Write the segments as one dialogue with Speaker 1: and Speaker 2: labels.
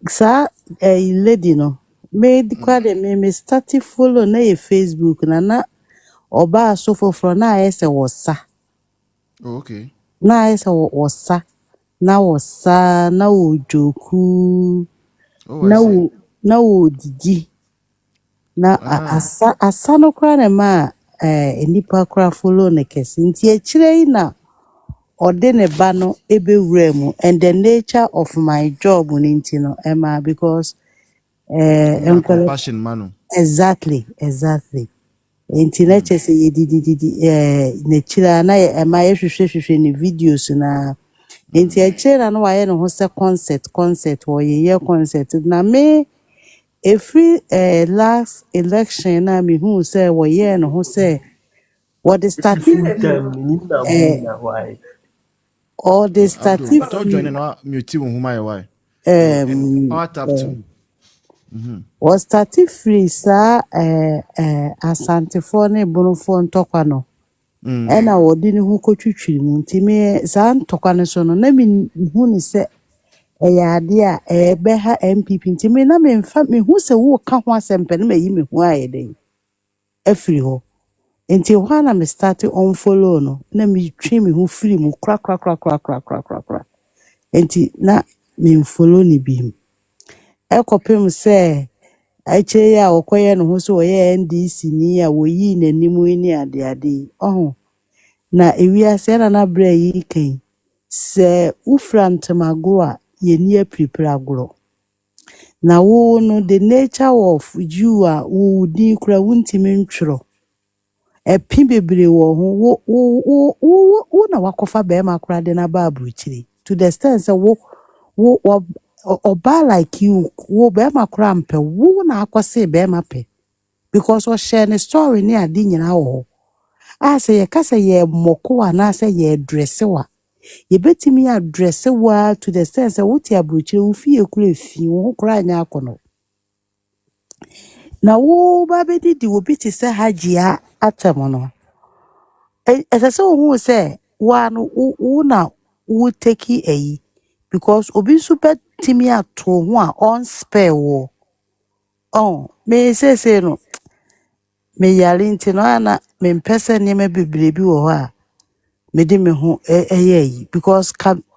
Speaker 1: sa lady no made quite a me started follow na Facebook na oba so for na ese wosa
Speaker 2: Oh, okay.
Speaker 1: na ese wosa na ojoku
Speaker 2: Oh, I see.
Speaker 1: na odidi na asa no kra na ma enipa kra follow na kesi nti e kire na ode ne ba no ebewura mu and the nature of my job ninti no ema because
Speaker 2: Compassion manu.
Speaker 1: exactly nti na chese ye didi na kira na ema ye hwehwehwehwe ne videos na nti e kira na wa ye no ho se concert wo ye concert na me every last election na me hu say wo ye no ho say what the starting all the
Speaker 2: Abdul,
Speaker 1: starting
Speaker 2: but all joining now mute who why. Power tap to.
Speaker 1: was starting free sa asante for ne bonofo ntokwa no ena wodi ne hu kotwitwiri mu nti me sa ntokwa ne so no na me hu ni se eya ade a ebe ha NPP nti me na me mfa me hu se wo ka ho asempe na me yi me hu ayeden afiri ho nti ho na me start on follow no na me twi me hu free mu kra nti na me follow ni bi ekopem se aiche ya okoye no ho so oye NDC ni a woyi nanimu ni ade na ewiase na bra yi kan se ufrantamago a yeni aprepare agro na wo no the nature of you a wo din kura wuntimi ntworo epi bebre wo ho wo na wakofa be ma kura de na ba abruchiri to the extent say wo oba like you wo be ma kura mpe wo na akose be ma pe because we share the story ni adi nyina wo say ye kasa ye moko na say ye dress wa ye betimi address wa to the sense that what ya bruchire wo fie kura fi wo kura anya akono na wo ba bedidi wo biti say hajia atamono say wo say wa no wo na wo take eyi because obi so betimi ato ho a on spare wo me say no me yale nti no ana me mpese ne me bebrebi wo ho a me de me ho yi because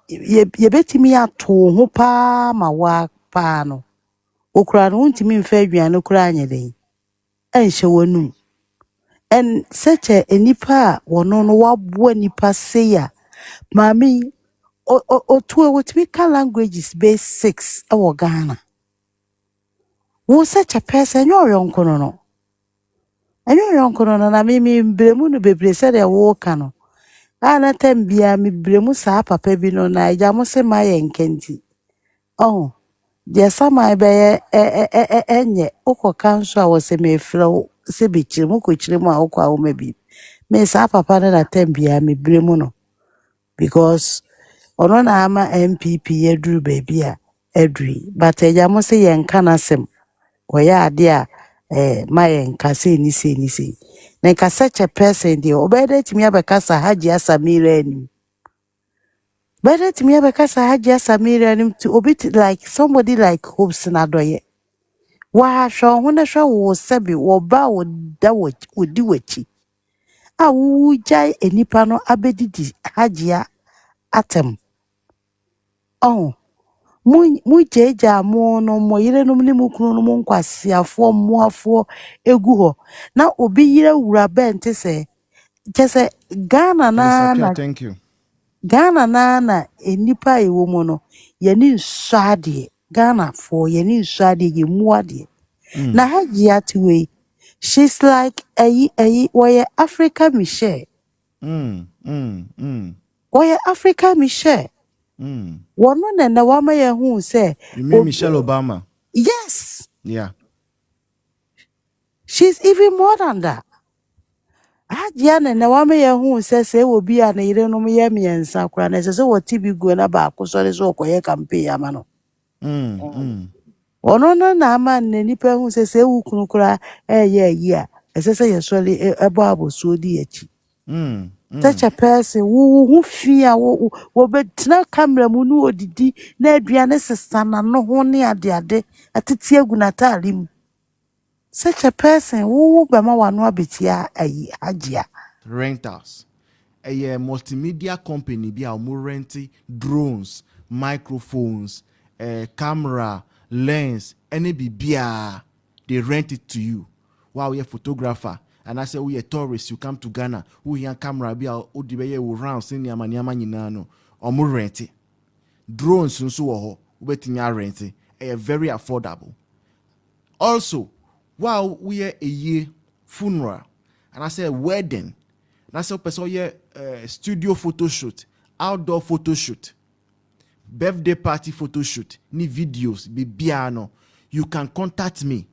Speaker 1: ye betimi ato ho pa ma wa pa no okura no ntimi mfa aduane kura anyeden enhye wonu and such a nipa wono no wabo nipa say ya mami o to what we can languages base 6 e wo Ghana wo such a person your yonko no enyo yonko no na me bremu no bebre se de wo ka no ana tambia me bremu sa papa bi no na eja mo se ma ye nkenti de sama be enye ukoka nso a wo se me frɛ se bichiri mu kochiri mu a ukwa wo mabi me sa papa na tambia me bremu no because ono na ama NPP eduru baby a eduri but eja mo se ye GhanaNsem oya ade a ma ye nka se ni na nka such a person dey obeda timi abekasa harriskofi ani better to me because I had just a mirror to obit like somebody like hopes na doye. Wa sho huna sho wo sebi wo ba wo da wo di wachi. A wu jai enipa no abedidi hajia atem. Mu jeja mo no mo yire no mu kunu no mo nkwasiafo moafo egu ho. Na obi yire wura bente se jese Ghana na
Speaker 2: thank you.
Speaker 1: Ghana na enipa ewo mu no ye ni nsade Ghana for ye ni nsade ye muade na hajia tiwe she's like why Africa Michelle why Africa Michelle wono na wama ye hu say
Speaker 2: you mean Michelle Obama?
Speaker 1: Yes,
Speaker 2: yeah,
Speaker 1: she's even more than that. Hajia na wama ye hu say obi a na ire no ye miensa kra na say wo tibi go na ba akosore so okoye campaign ama no ono no na ama na nipa hu se wu kunu kura yi a ese se ye sole ebo aboso di achi such a person who fear wo betina camera mu no odidi na aduane sesa na no ho ne ade atete agunatari mu. Such a person who be ma wano abetia ayi agya.
Speaker 2: Rentals. A multimedia company be a rent drones, microphones, camera, lens, any bia they rent it to you. Wow, you're a photographer. And I say we a tourist, you come to Ghana, who here camera be a odibe round send yama nyina no. Or rent it. Drones nso wo ho, wobetimi rent it. Very affordable. Also, while we are a year funeral, and I say wedding, and I say person studio photo shoot, outdoor photo shoot, birthday party photo shoot, ni videos, be biano, you can contact me.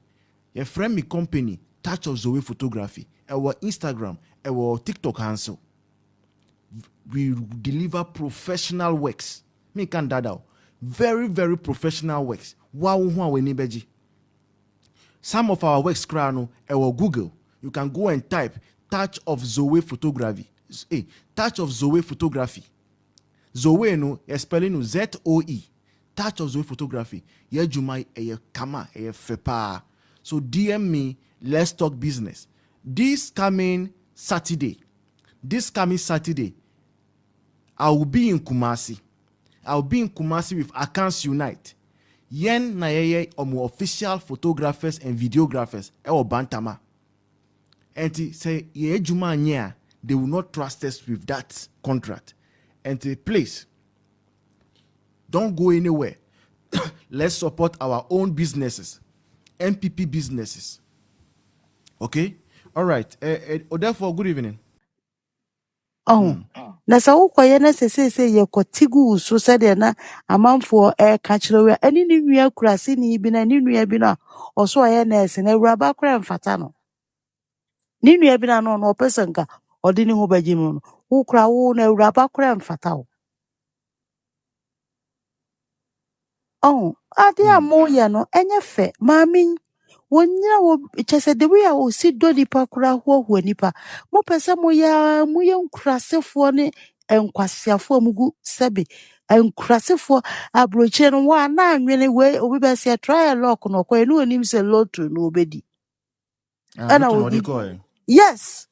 Speaker 2: Your friend me company, Touch of Zoe Photography, our Instagram, our TikTok handle. We deliver professional works. Me can that out. Very, very professional works. Wow, we need beji. Some of our works crano or Google. You can go and type Touch of Zoe Photography. Touch of Zoe Photography. Zoe no spelling no ZOE. Touch of Zoe Photography. Ye jumai e kama e fepa. So DM me, let's talk business. This coming Saturday, I will be in Kumasi. With Accounts Unite. Yen na yeye omo official photographers and videographers or bantama. And say ye juma nya, they will not trust us with that contract. And please don't go anywhere. Let's support our own businesses, NPP businesses. Okay? All right. Therefore, good evening.
Speaker 1: Oh. Na sa wokoye na sesese ye kotigu so se de na amanfo ka kire we ani ni nua kurase ni bi na ni nua bi na oso aye nurse na awuraba kora mfata no ni nua bi na no no pesenka odi ni ho baji mu no wo kura wo na awuraba kora mfata wo. Oh, ade amoye no enye fe mami wonya wo chese de we a wo si do nipa kura ho nipa mo pese mo ya mo ye nkurasefo ne enkwasiafo mugu sebe enkurasefo abroche no wa na anwene we obi be se try lock no ko enu onim se lotto no obedi ana odi yes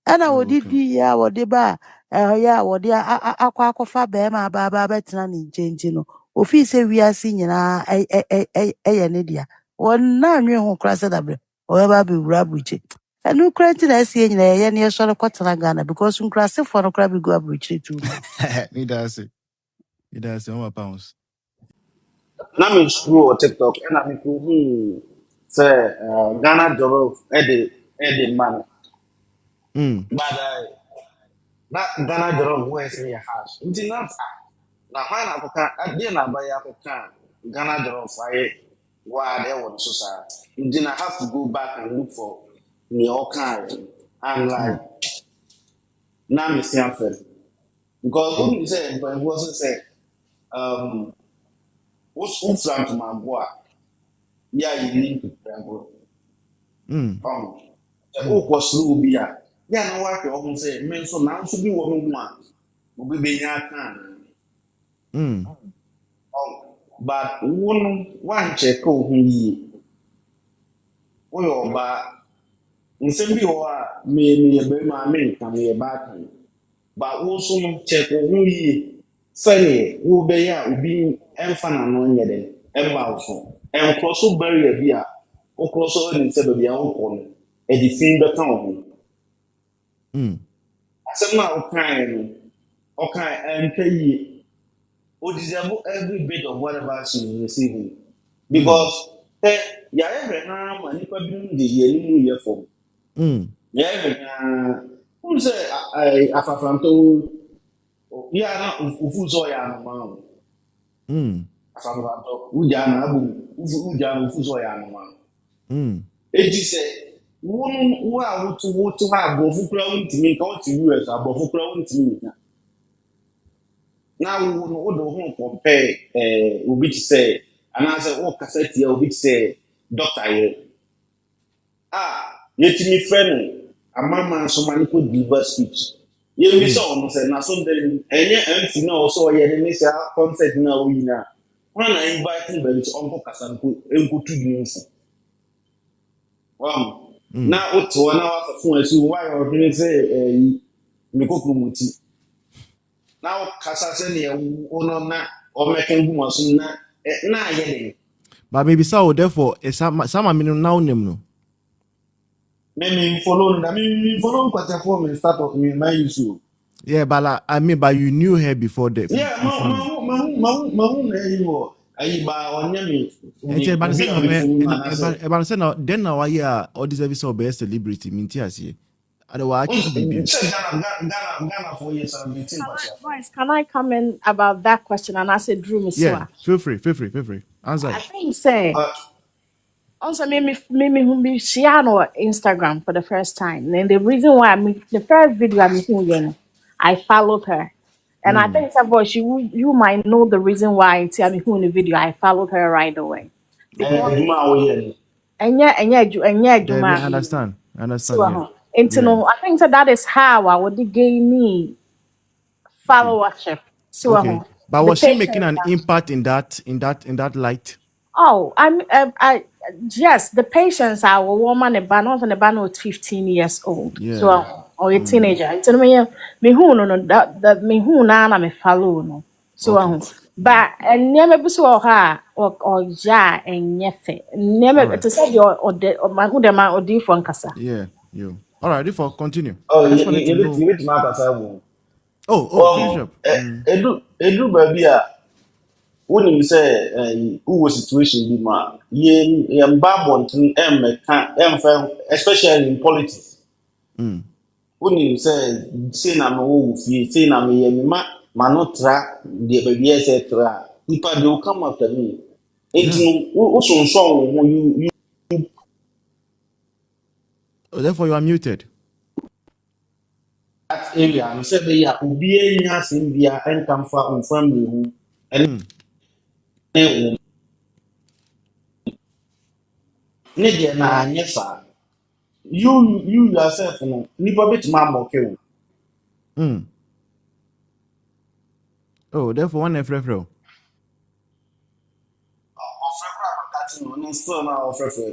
Speaker 1: ana odi ya wodi ba ya wodi akwa akọfa be ma ba betina ni njenje no ofi se wiase nyina eye ne dia wonna anwe ho krasa dabre o ba be wura buche enu krenti na sie nyina ye ne so no kwatana Ghana because nkrase for no kra be go abuche too
Speaker 2: Me that's it £1
Speaker 3: na me scroll TikTok and I say Ghana dollar edit man. But that Ghana dollar where's me house. It's not na why na koka ade na ba ya koka Ghana dollar fire why they want so sad. You have to go back and look for me all kind and like now me see am fair because when you say but it wasn't say what's from to my boy yeah you need to travel wokɔ soro obi a yɛ na wahwɛ ɔho sɛ me nso nanso bi wɔ me ho a obi bɛnya aka but wo no woankyɛka wo ho yie woyɛ ɔbaa nsɛm bi wɔ hɔ a meyɛ barima a menka meyɛ baatan but wo nso no kyɛka wo ho yie sɛneɛ wobɛyɛ a obi ɛmfa n'ano nyɛ dɛn ɛmma wo so ɛnkorɔ so barrier bi a wokorɔ so ɔne sɛ baabi a wokɔ no ɛde fi bɛka wo ho asɛm na ɔkae no ɔkae ɛnka yie o deserve every bit of whatever she is receiving because yɛayɛ na ma nipa bi no de yɛ anim yɛ fam yɛayɛ na wonu sɛ afafranto yɛ a na ofu sɛ ɔyɛ anoma o afafranto wogyaa na abom wogyaa na ofu sɛ ɔyɛ anoma ɛgyi sɛ wo a woto ha aborɔfo kora wontumi nka wote US aborɔfo kora wontumi nka na wo do ho compare obi te say anaasɛ wo kasa tia obi te say doctor yɛ yɛtumi frɛ no amama so ma no kɔ deliver speech You saw no say na so then MC na also ye ni say concert na we na. When I invite him baby to uncle Kasanku enko tu news. Wow. Na oto na wa fun esu why o bi say me kokuru muti. Na kasa se ne ono na o meken gu maso na ye den.
Speaker 2: But maybe so therefore some now name no.
Speaker 3: Me follow kwata for me start of me my issue.
Speaker 2: Yeah, but I mean, but you knew her before that.
Speaker 3: Yeah, ma ayo ayi ba onya me.
Speaker 2: And say, but say no, but say no. Then now I all this episode of best celebrity. Minti asi. Otherwise, I keep be.
Speaker 3: Ghana 4 years and meeting
Speaker 4: Boys, can I comment about that question? And I said, Drew
Speaker 2: Yeah,
Speaker 4: Miswa.
Speaker 2: feel free. Answer.
Speaker 4: I think say also made me who be share on Instagram for the first time. And the reason why the first video I'm seeing, I followed her. And I think boy, you might know the reason why I'm in the video. I followed her right away. Because
Speaker 2: Debbie, I understand.
Speaker 4: so
Speaker 2: Yeah.
Speaker 4: and I think that is how I would gain me followership. So
Speaker 2: Okay. But
Speaker 4: the
Speaker 2: was she making
Speaker 4: patience
Speaker 2: an impact in that light?
Speaker 4: Oh, I yes, the patients are a woman, a ban, and a ban was 15 years old. So,
Speaker 2: Yeah.
Speaker 4: or a teenager. It's me who no that me who na me follow no. So,
Speaker 2: Okay.
Speaker 4: but and never be so her or ja and yefe. Never
Speaker 2: Alright.
Speaker 4: to say your or the or my who the man or different kasa.
Speaker 2: Yeah. You. All right. Therefore, continue.
Speaker 3: Oh,
Speaker 2: I just wanted to know.
Speaker 3: you bet my kasa.
Speaker 2: Finish up.
Speaker 3: Edu baby a wonim say who situation bi ma ye mbabonten emeka emfa especially in politics. Wonim say na me wo fie say na me ye ma no tra de baby say tra nipa dey will come after me. It no wo so so you
Speaker 2: Therefore, you are muted.
Speaker 3: that area no say be ya obi enya asem bia enkamfa on family hu ene ne de na anye sa you yourself no nipa betima amoke wo
Speaker 2: Therefore, one efrefro.
Speaker 3: ofrefra makati no no still na ofrefra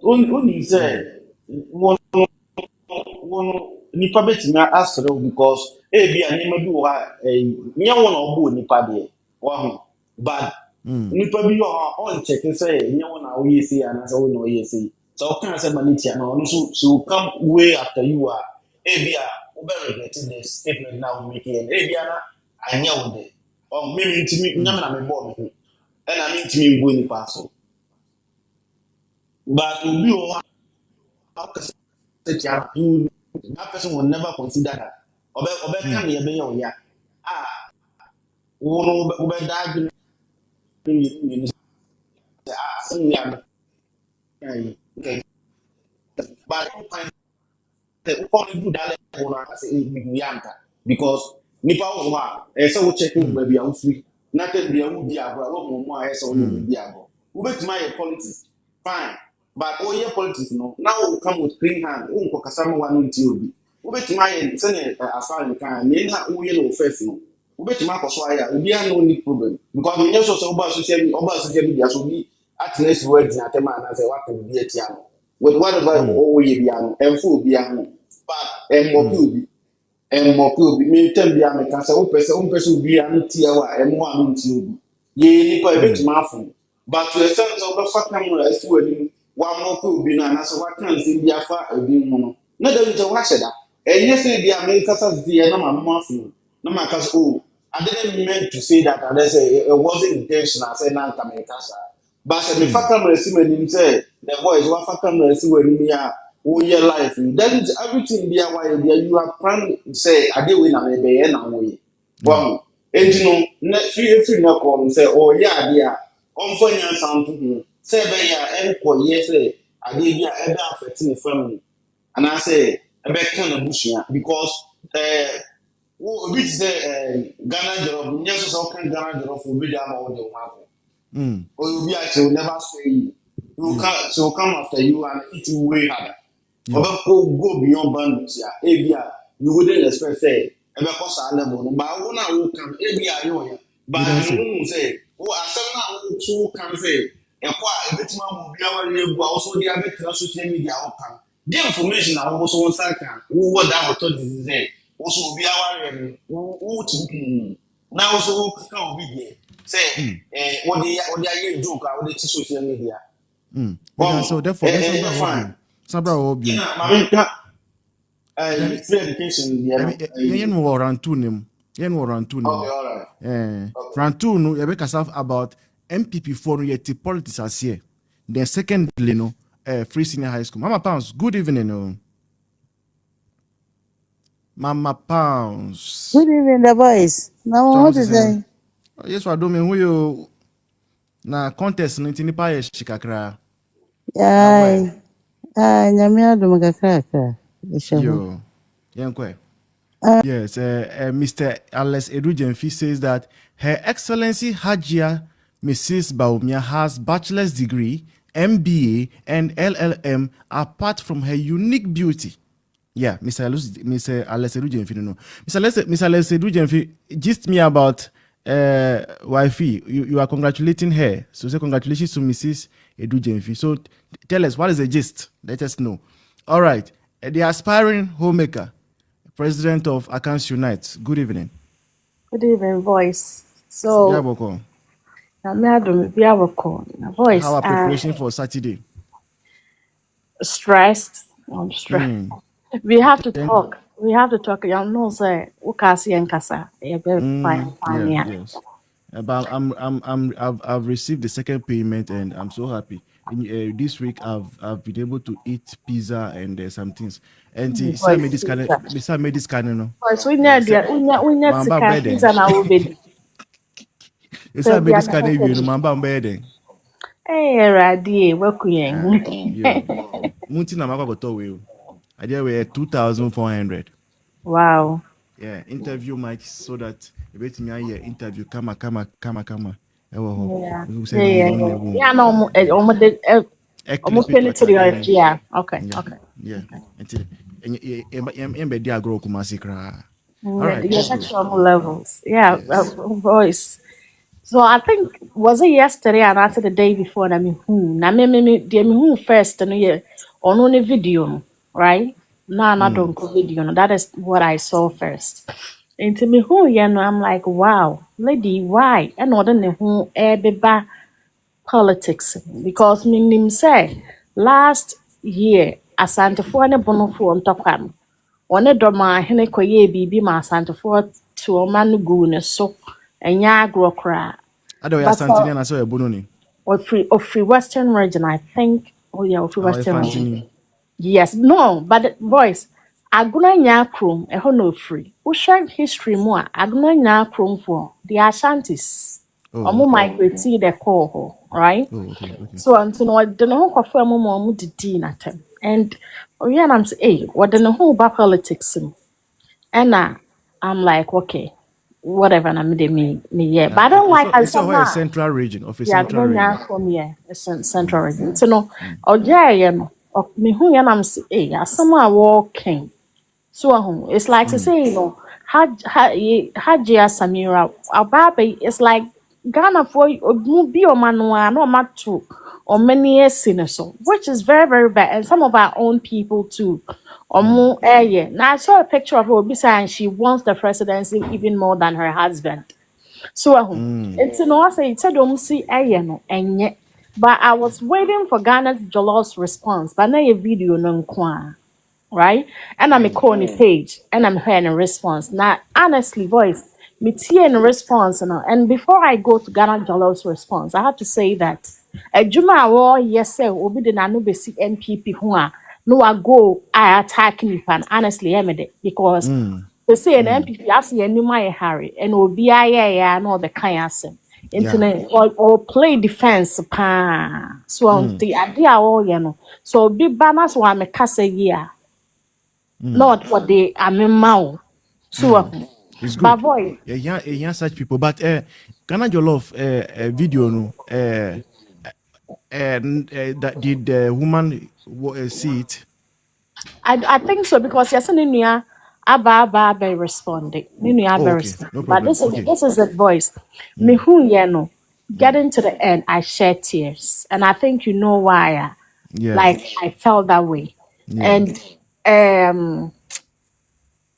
Speaker 3: oni say one nipa betima asere because bi anima bi wo ha nya wo na obo nipa de wo ho but nipa bi yo on check say nya wo na wo yesi ana say wo na wo yesi so can say manitia no so come way after you are bi a wo be regret the statement now making bi ana anya wo de me ntimi nya na me bo me and me ntimi ngbo nipa so but obi o you that person will never consider that. Obe can ye be yon ya. Wo no obe da ni sin ya. Okay. But ukọ ni do that level na say big yanta because nipa wo ha say wo check in baby am free. Na tem bia wo di agora wo mo a say wo di agora. Wo betima ye politics. Fine. But oh yeah politics no. Now we come with clean hand. Wo nko kasa mo wa no nti obi. Wobɛtumi ayɛ sɛne afa nka na woyɛ no first no wobɛtumi akɔ so ayɛ obi a no need problem because menyɛ so sɛ woba social media so bi atena si wɔ adi atɛm anaasɛ waka biribi atia no with whatever ɔwɔyɛ bia no ɛmfa obi ho but ɛmmɔke obi metam bia meka sɛ wompɛ sɛ obi a no tia wo a ɛmmoa no ntia obi yɛyɛ nipa ɛbɛtumi afo but to extent sɛ wobɛfa camera asi w'anim wammɔke obi no anaasɛ waka nsɛm bi afa obi mu no na da nkyɛ wahyɛ da ɛnyɛ sɛ bi a mekasa sisi na mama afo na maka sɛ I didn't mean to say that and I say it wasn't intentional say na nka mekasa but sɛ me fa camera si m'anim sɛ the voice wafa camera si w'anim a woyɛ life then everything bi a wayɛ bi you are plan sɛ ade wei na mebɛyɛ na woyɛ wow enti no na free na kɔm sɛ ɔyɛ ade a ɔmfa nyansa nto ho sɛ ɛbɛyɛ a ɛnkɔyɛ sɛ ade bi a ɛbɛ affect ne family and I say ɛbɛka na busua because obi ti sɛ Ghana jollof nyɛ so sɛ ɔka Ghana jollof obi de ama wɔde wɔn akɔ obi a kyerɛ never stay you she will come after you and eat you way harder go beyond boundaries. Yeah, you wouldn't expect say ebe kosa level no but who na who come you but you say who asem na who come say ekwa ebetima mo bia wa egu also dey abet social media who come the information na who so one can who what that authority say also bia wa who to na also who can obi dey say what they joke what they social media
Speaker 2: so therefore sabra obium
Speaker 3: free education
Speaker 2: yen wo rantu nim
Speaker 3: okay all right
Speaker 2: rantu no ye be kasa about NPP for yet politics as here then secondly no free senior high school mama pounds good evening no mama pounds
Speaker 1: Good evening, the boys. Now,
Speaker 2: so
Speaker 1: what is saying?
Speaker 2: yes wa do me hu yo na contest no tinipa ye shikakra
Speaker 1: Ay, nyamia do magakaka. Ishahu.
Speaker 2: yo yenkwe. Yes, Mr. Alex Edujemfi says that Her Excellency Hajia Mrs. Baumia has bachelor's degree, MBA, and LLM apart from her unique beauty. Yeah, Mr. Alex Edujemfi, no. Mr. Alex Edujemfi, just me about wifey. You are congratulating her. So say congratulations to Mrs. Edujemfi. So tell us, what is the gist? Let us know. All right. The aspiring homemaker, President of Accounts Unite. Good evening.
Speaker 4: Good evening, voice. So,
Speaker 2: Jaboko.
Speaker 4: voice.
Speaker 2: How are preparation for Saturday?
Speaker 4: Stressed. I'm stressed. We have to talk. We have to talk. You know, say, ukasi and kasa. Fine, yeah.
Speaker 2: Yes. But I've received the second payment and I'm so happy. This week I've been able to eat pizza and some things. And I made this kind of no.
Speaker 4: Voice, we need
Speaker 2: Mamba
Speaker 4: pizza now, baby.
Speaker 2: I made this kind of you mamba bed.
Speaker 4: Hey, Radi, working.
Speaker 2: Munti na mako to we. I did we 2,400.
Speaker 4: Wow.
Speaker 2: Yeah, interview mic so that a bit me here interview kama.
Speaker 4: Yeah. Yeah, no, almost yeah. Okay.
Speaker 2: Yeah. And be agro kumasi kra.
Speaker 4: All right. Yeah, sexual levels. Yeah, voice. So I think was it yesterday and after the day before that me first and yeah on only video no, right? No, not don't go video no. That is what I saw first. Into me who yeah no, I'm like wow, lady, why? And other than who beba politics because me say last year asantefo ne bonofo ntokwa no. One doma hene koye bibi ma asantefo to man gu ne so enya agro kra.
Speaker 2: Ado ya Santini na so ebono ni.
Speaker 4: Of free Western region, I think. Oh yeah, of free Western region.
Speaker 2: Fantini.
Speaker 4: Yes, no, but the voice. Aguna nya krom, eho no free. We share history more. Aguna nya krom for the Ashantis. Omo migrate the call, right?
Speaker 2: Okay.
Speaker 4: So until no, the no kofa mo didi na tem. And yeah, I'm say, hey, what the no ba politics. And I'm like, okay, whatever na me yeah. But I don't like how some
Speaker 2: a central region of a central region.
Speaker 4: Yeah, from here, a central region. So no, yeah, no, me who ya nam say, hey, someone walking. So it's like to say, you know, Hajia Samira, our baby, it's like Ghana for be or manua, no matter or many years in so, which is very, very bad. And some of our own people too. Or more yeah. Now I saw a picture of her beside she wants the presidency even more than her husband. So it's no I say it's a don't see no and yet. But I was waiting for Ghana's Jollof's response, but now a video no kwa. Right? And I'm a corny page and I'm hearing a response. Now honestly voice me tea in response and before I go to Ghana Jollof's response, I have to say that a Juma war yes sir obi de nanu besi NPP who are no I go I attack Nipan honestly emede because they say an NPP as ye ni my Harry and obi yeah no the kwasiasem internet or play defense pa so the idea all you know so big banners wa me kasa year not what they am so
Speaker 2: it's good.
Speaker 4: But boy
Speaker 2: yeah, such people. But Ghana Jollof video no that did the woman see it?
Speaker 4: I think so because yes, Ninia Aba be responding. Ninia be
Speaker 2: Oh, okay,
Speaker 4: responding.
Speaker 2: no
Speaker 4: But
Speaker 2: problem. Okay.
Speaker 4: this is the voice. Me who no. Getting to the end, I shed tears, and I think you know why.
Speaker 2: Yeah,
Speaker 4: Like I felt that way,
Speaker 2: yeah.
Speaker 4: and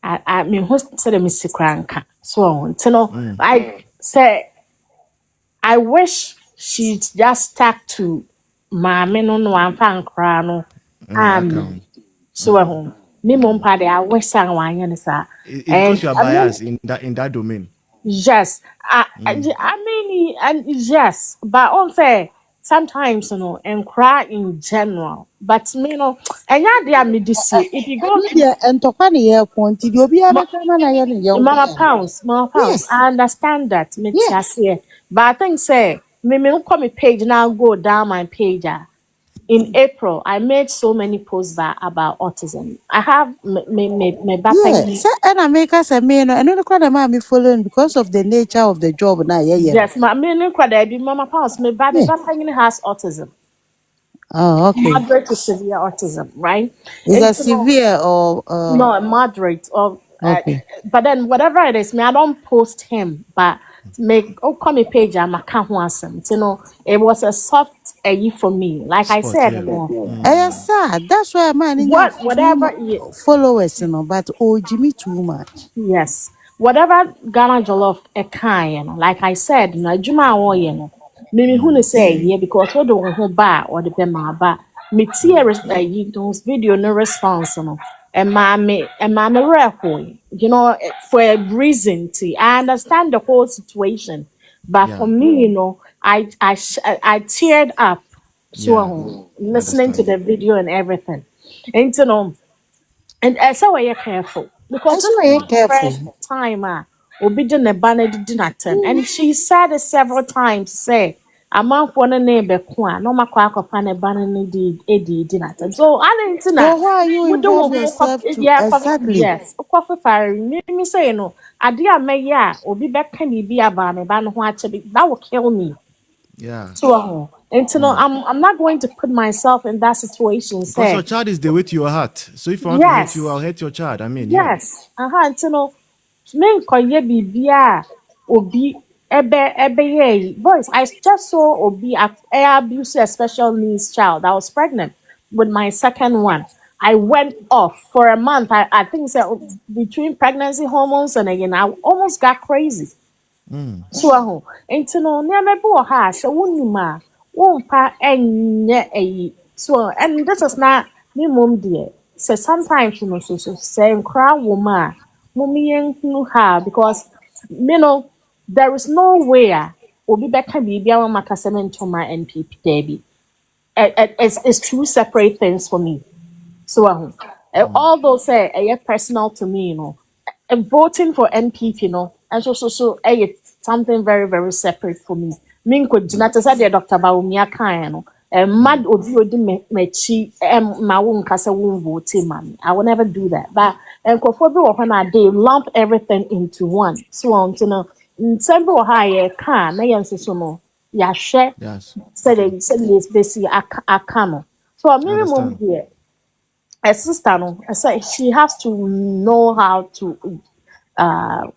Speaker 4: I mean, who said a Missy Cranka? So, you know, I say I wish she'd just stuck to Mammy no one fan crano.
Speaker 2: Account.
Speaker 4: So home. Me mum party, I wish someone and
Speaker 2: It's because
Speaker 4: and
Speaker 2: you are
Speaker 4: I mean
Speaker 2: biased in that domain.
Speaker 4: yes, I mean and yes, but on say sometimes and cry in general. But me no, and yeah, they are me this year. If you go
Speaker 1: Media and Tokani Air Point, you'll be able to come and young.
Speaker 4: Mama pounds.
Speaker 1: Yes,
Speaker 4: I understand that. Me
Speaker 1: yes.
Speaker 4: here. But I think say me look on my page now go down my page. In April, I made so many posts about autism. I have me
Speaker 1: Yeah,
Speaker 4: bapping.
Speaker 1: so and I make us a man, and don't quite a mammy following because of the nature of the job now. Yeah, yeah,
Speaker 4: Yes, my meaning quite be Mama pounds. Me
Speaker 1: yeah.
Speaker 4: bapping has autism,
Speaker 1: Oh, okay.
Speaker 4: moderate to severe autism, right?
Speaker 1: Is
Speaker 4: And
Speaker 1: that
Speaker 4: so
Speaker 1: severe or
Speaker 4: no, moderate or
Speaker 1: okay?
Speaker 4: but then whatever it is, me I don't post him, but make call me page I'm a kwasiasem. You know, it was a soft for me. Like I
Speaker 2: Spot,
Speaker 4: said,
Speaker 2: yeah.
Speaker 4: you know,
Speaker 1: Yes, sir. That's why man in have
Speaker 4: whatever
Speaker 1: too followers, but oh, Jimmy too much.
Speaker 4: yes, whatever Ghana Jollof a kind, like I said, you know, Juma or you know, maybe who say yeah because what do who ba or the bema ba me tear you those video no response no and mommy you know for a reason to I understand the whole situation, but for
Speaker 2: Yeah,
Speaker 4: me you know I teared up so
Speaker 2: yeah. I
Speaker 4: listening to
Speaker 2: understand.
Speaker 4: the video and everything, and you know. And so we're careful because
Speaker 1: That's
Speaker 4: this
Speaker 1: why
Speaker 4: is
Speaker 1: you're
Speaker 4: not the first
Speaker 1: careful.
Speaker 4: time Obi did a banner did and she said it several times. Say a man for the neighbor kwan no makwa a banner did not. So I didn't know.
Speaker 1: So why you
Speaker 4: Would
Speaker 1: involve
Speaker 4: do
Speaker 1: yourself to
Speaker 4: yeah,
Speaker 1: exactly?
Speaker 4: yes. Coffee fire. Me say no. I dear may ya or be back can be about me ban watch that will kill me.
Speaker 2: Yeah.
Speaker 4: So and to know I'm not going to put myself in that situation.
Speaker 2: Because your
Speaker 4: Say
Speaker 2: child is the way to your heart. So if I want to hurt you, I'll
Speaker 4: yes.
Speaker 2: hurt your child. I mean, yeah.
Speaker 4: Yes. Nti no menkɔyɛ biribiara a obi ɛbɛyɛ yi. Boys, I just saw obi abuse a special needs child. I was pregnant with my second one. I went off for a month. I think so between pregnancy hormones and again, I almost got crazy. So nti no nneɛma bi wɔ ha a sɛ wonim a womfa ɛnyɛ ayi so and this is not me mom deɛ sɛ sometimes no so sɛ nkora wɔ mu a mom yɛnhunu ha because you know there is no way a obi bɛka biribi a mama kasa me ntoma NPP daabi it's two separate things for me. So although say personal to me, you know, voting for NPP, you know, and it's something very very separate for me. Min could not say the Dr. Baumia kind, no. Mad odi mechi ma won kasa won vote man. I will never do that. But and when I they lump everything into one. So on to know several higher can na yen so no. Ya share
Speaker 2: Yes.
Speaker 4: said
Speaker 2: Okay.
Speaker 4: it said it's basically a cano. So a
Speaker 2: I
Speaker 4: minimum
Speaker 2: understand.
Speaker 4: here a sister no I say she has to know how to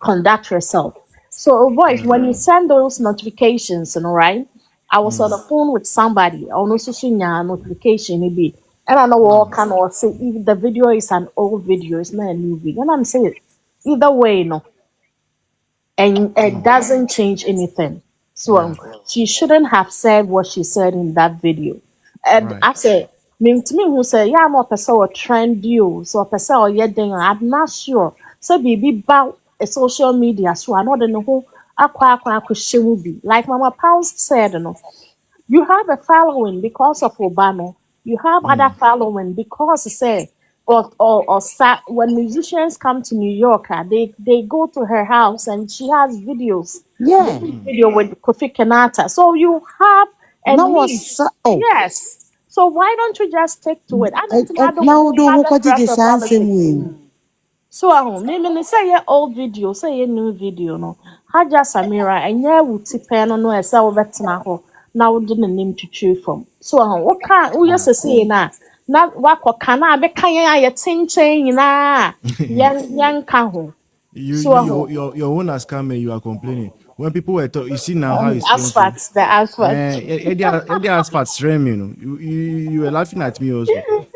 Speaker 4: conduct herself. So voice when you send those notifications, you know, right? I was on the phone with somebody, I also see a notification maybe. And I know what can or say if the video is an old video, it's not a new video. And I'm saying either way, no, and it doesn't change anything. So
Speaker 2: Yeah.
Speaker 4: she shouldn't have said what she said in that video. And
Speaker 2: Right.
Speaker 4: I said, me to me who say, yeah, I'm a person or trend you, so a person or yeah, then I'm not sure. So be about a social media, so I don't know who I be. Like Mama Pounds said, you know. You have a following because of Obama. You have other following because say when musicians come to New York, they go to her house and she has videos. They
Speaker 1: Yeah.
Speaker 4: did video with Kofi Kenata. So you have a
Speaker 1: Now
Speaker 4: niche.
Speaker 1: was oh.
Speaker 4: Yes. So why don't you just stick to it? I don't think I
Speaker 1: And
Speaker 4: don't
Speaker 1: now
Speaker 4: know
Speaker 1: do
Speaker 4: how
Speaker 1: who
Speaker 4: the
Speaker 1: got
Speaker 4: threat
Speaker 1: the
Speaker 4: of
Speaker 1: same
Speaker 4: politics.
Speaker 1: way.
Speaker 4: So me say your old video, say your new video no. Haja Samira enye wuti pe no no esa wo betena ho na wo de nanim twitwi fam. So what can we just say na na wakɔ kana bɛka yɛn a yɛtenten nyinaa yɛnka ho. So
Speaker 2: your own has come and you are complaining. When people were talking, you see now how expensive.
Speaker 4: asphalt, the asphalt.
Speaker 2: Eddie asphalt stream, you were laughing at me also.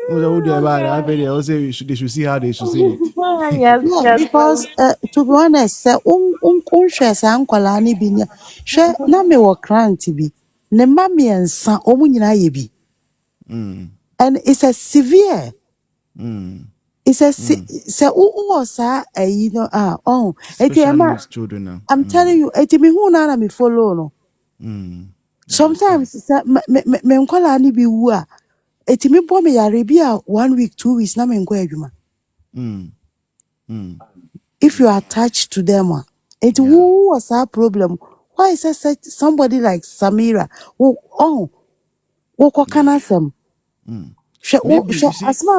Speaker 2: I bet they also they should see how they should say it.
Speaker 4: Yes,
Speaker 1: Yeah,
Speaker 4: yes.
Speaker 1: because to be honest, unhwɛ saa nkwalaa ne bi nya hwɛ na me wɔ client bi ne mma mmiɛnsa ɔmo nyinaa yɛ bi and it's a severe it's a sɛ wowɔ saa ayi no eti
Speaker 2: Special
Speaker 1: ɛma
Speaker 2: needs children now.
Speaker 1: I'm telling you eti me hu na me follow no sometimes sɛ me nkwalaa ne bi wu a eti me bɔ me yare bi a 1 week 2 weeks na me nkɔ adwuma. If you are attached to them, it who was our problem? Why is such somebody like Samira? Who GhanaNsem?
Speaker 2: Maybe you see,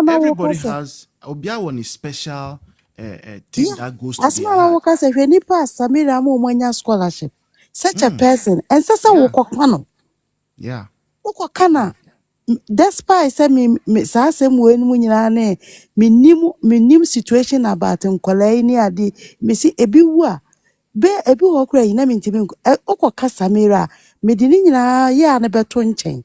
Speaker 2: everybody has one special thing that goes to their
Speaker 1: Asma
Speaker 2: heart.
Speaker 1: Woka say when you pass Samira mo mwanya scholarship. Such a person and sasa wokokano.
Speaker 2: Yeah.
Speaker 1: Wokokana. Despite say me saa same way no nyina na me nim situation about nkwalaa ni ade me si ebi wu a be ebi ho kra yi na me ntimi okọ kasa mera me di ni nyina ya na beto nchen